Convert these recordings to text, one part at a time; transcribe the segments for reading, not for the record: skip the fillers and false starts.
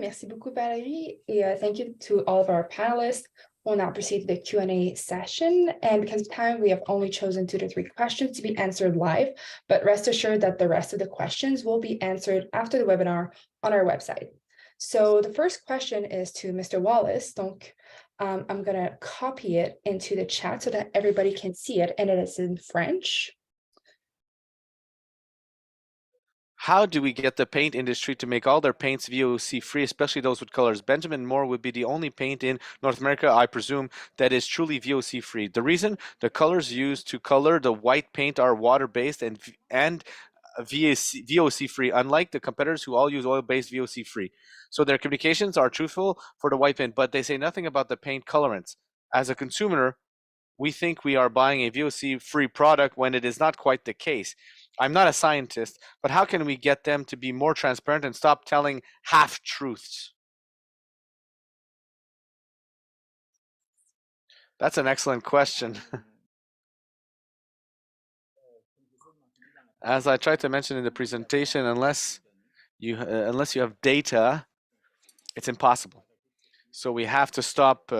Merci beaucoup, Valérie. Et thank you to all of our panelists. We'll now proceed to the Q&A session. And because of time, we have only chosen 2 to 3 questions to be answered live, but rest assured that the rest of the questions will be answered after the webinar on our website. So the first question is to Mr. Wallace. Donc, I'm going to copy it into the chat so that everybody can see it, and it is in French. How do we get the paint industry to make all their paints VOC free, especially those with colors? Benjamin Moore would be the only paint in North America, I presume, that is truly VOC free. The reason the colors used to color the white paint are water-based and VOC free, unlike the competitors who all use oil-based VOC free. So their communications are truthful for the white paint, but they say nothing about the paint colorants. As a consumer, we think we are buying a VOC free product when it is not quite the case. I'm not a scientist, but how can we get them to be more transparent and stop telling half-truths? That's an excellent question. As I tried to mention in the presentation, unless you have data, it's impossible. So we have to stop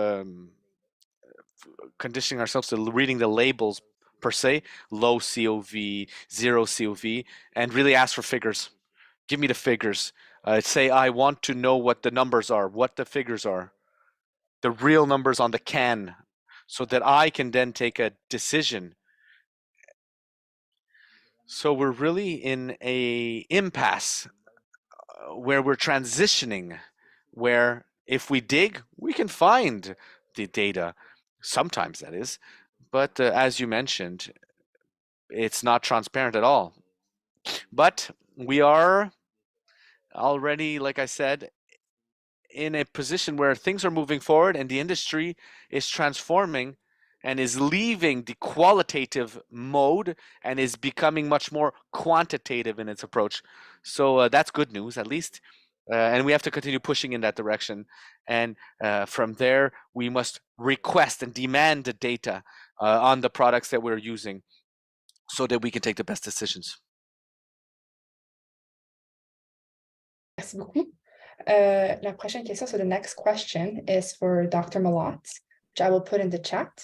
conditioning ourselves to reading the labels per se, low COV, zero COV, and really ask for figures. Give me the figures. Say, I want to know what the numbers are, what the figures are, the real numbers on the can, so that I can then take a decision. So we're really in a impasse where we're transitioning, where if we dig, we can find the data. Sometimes that is. But as you mentioned, it's not transparent at all. But we are already, like I said, in a position where things are moving forward and the industry is transforming and is leaving the qualitative mode and is becoming much more quantitative in its approach. So that's good news, at least. And we have to continue pushing in that direction. And from there, we must request and demand the data on the products that we're using so that we can take the best decisions. Merci beaucoup. La prochaine question, so the next question is for Dr. Malott, which I will put in the chat.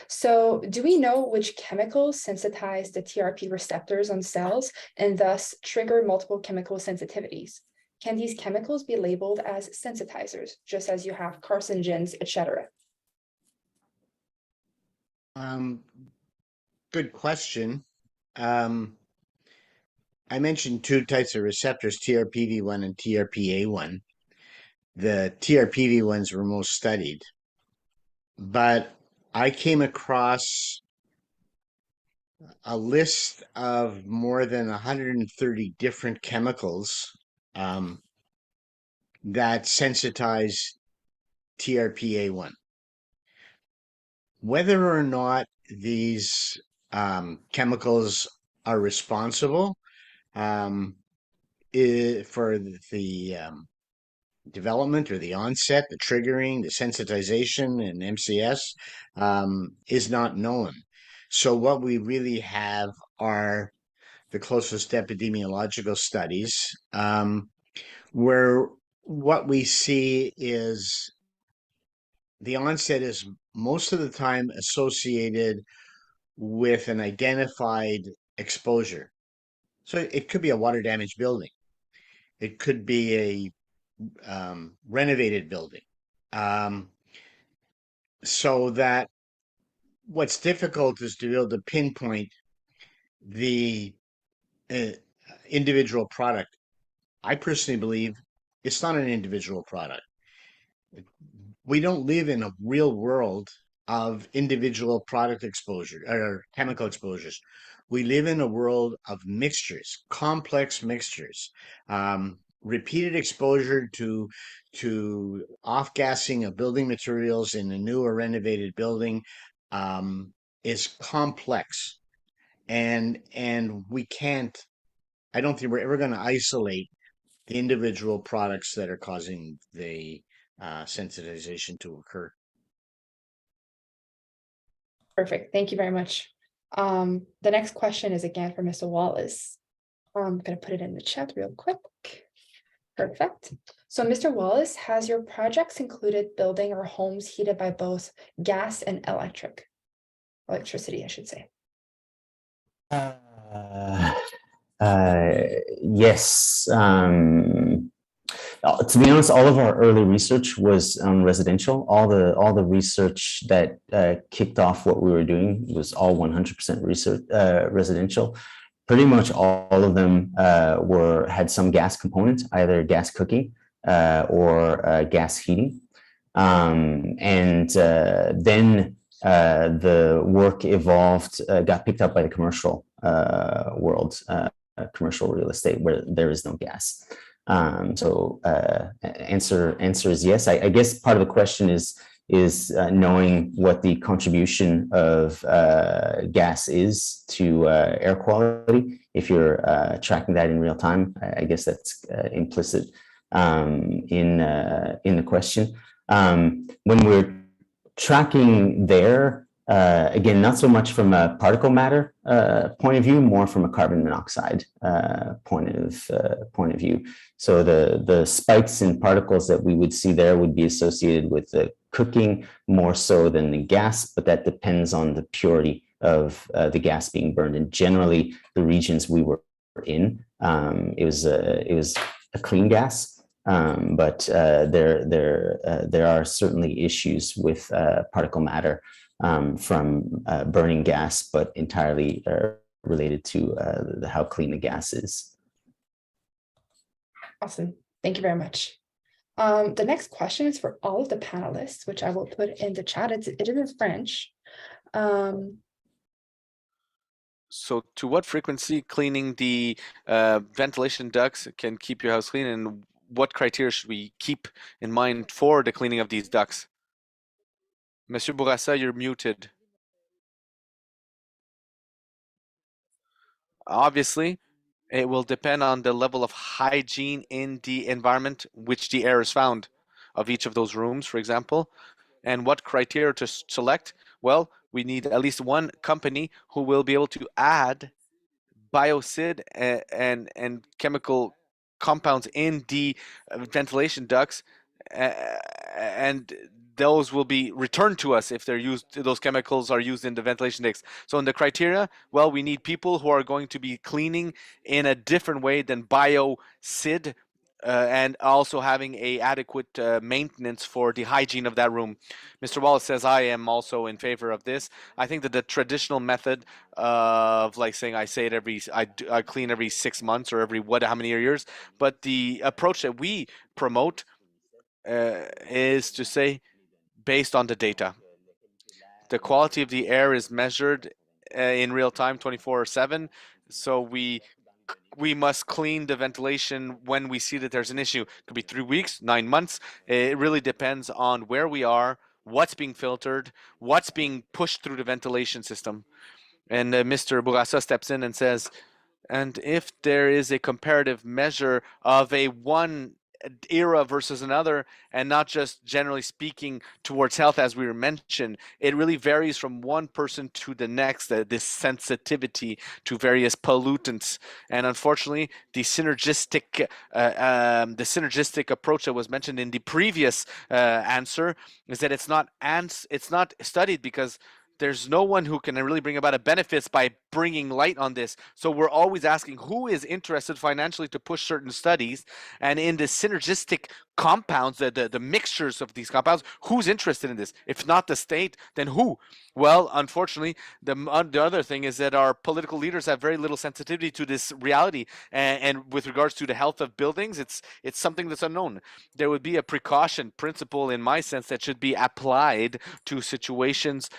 So do we know which chemicals sensitize the TRP receptors on cells and thus trigger multiple chemical sensitivities? Can these chemicals be labeled as sensitizers, just as you have carcinogens, etc.? Good question. I mentioned 2 types of receptors, TRPV1 and TRPA1. The TRPV ones were most studied, but I came across a list of more than 130 different chemicals that sensitize TRPA1. Whether or not these chemicals are responsible for the development or the onset, the triggering, the sensitization in MCS is not known. So what we really have are the closest epidemiological studies where what we see is the onset is most of the time associated with an identified exposure. So it could be a water damaged building. It could be a renovated building. So that what's difficult is to be able to pinpoint the individual product. I personally believe it's not an individual product. We don't live in a real world of individual product exposure or chemical exposures. We live in a world of mixtures, complex mixtures. Repeated exposure to off-gassing of building materials in a new or renovated building is complex, and we can't. I don't think we're ever going to isolate the individual products that are causing the sensitization to occur. Perfect. Thank you very much. The next question is again for Mr. Wallace. I'm going to put it in the chat real quick. Perfect. So, Mr. Wallace, has your projects included building or homes heated by both gas and electricity, I should say? Yes. To be honest, all of our early research was on residential. All the research that kicked off what we were doing was all 100% research residential. Pretty much all of them had some gas component, either gas cooking or gas heating. And then the work evolved, got picked up by the commercial world, commercial real estate, where there is no gas. So answer is yes. I guess part of the question is knowing what the contribution of gas is to air quality. If you're tracking that in real time, I guess that's implicit in the question. When we're tracking there, again, not so much from a particle matter point of view, more from a carbon monoxide point of view. So the spikes in particles that we would see there would be associated with the cooking more so than the gas, but that depends on the purity of the gas being burned. And generally, the regions we were in, it was a clean gas. But there are certainly issues with particle matter from burning gas, but entirely related to how clean the gas is. Awesome. Thank you very much. The next question is for all of the panelists, which I will put in the chat. It is in French. So to what frequency cleaning the ventilation ducts can keep your house clean, and what criteria should we keep in mind for the cleaning of these ducts? Monsieur Bourassa, you're muted. Obviously, it will depend on the level of hygiene in the environment which the air is found of each of those rooms, for example. And what criteria to select? Well, we need at least one company who will be able to add biocid and chemical compounds in the ventilation ducts, and those will be returned to us if they're used. Those chemicals are used in the ventilation ducts. So in the criteria, well, we need people who are going to be cleaning in a different way than biocid, and also having a adequate maintenance for the hygiene of that room. Mr. Wallace says I am also in favor of this. I think that the traditional method of like saying I clean every 6 months or every how many years, but the approach that we promote is to say based on the data. The quality of the air is measured in real time 24/7, so we must clean the ventilation when we see that there's an issue. It could be 3 weeks, 9 months. It really depends on where we are, what's being filtered, what's being pushed through the ventilation system. And Mr. Bourassa steps in and says, and if there is a comparative measure of a one era versus another, and not just generally speaking towards health, as we were mentioned, it really varies from one person to the next, this sensitivity to various pollutants. And unfortunately, the synergistic approach that was mentioned in the previous answer is that it's not studied, because there's no one who can really bring about a benefits by bringing light on this. So we're always asking who is interested financially to push certain studies, and in the synergistic compounds, the mixtures of these compounds, who's interested in this? If not the state, then who? Well, unfortunately, the other thing is that our political leaders have very little sensitivity to this reality, and with regards to the health of buildings, it's something that's unknown. There would be a precaution principle, in my sense, that should be applied to situations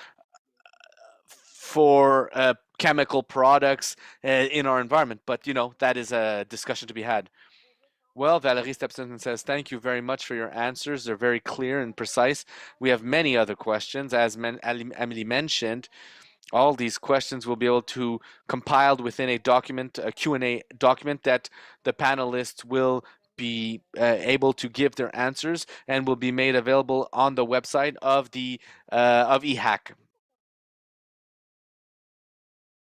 for chemical products in our environment. But, that is a discussion to be had. Well, Valerie steps in and says, thank you very much for your answers. They're very clear and precise. We have many other questions. As Emily mentioned, all these questions will be able to compiled within a document, a Q&A document that the panelists will be able to give their answers, and will be made available on the website of the of EHAQ.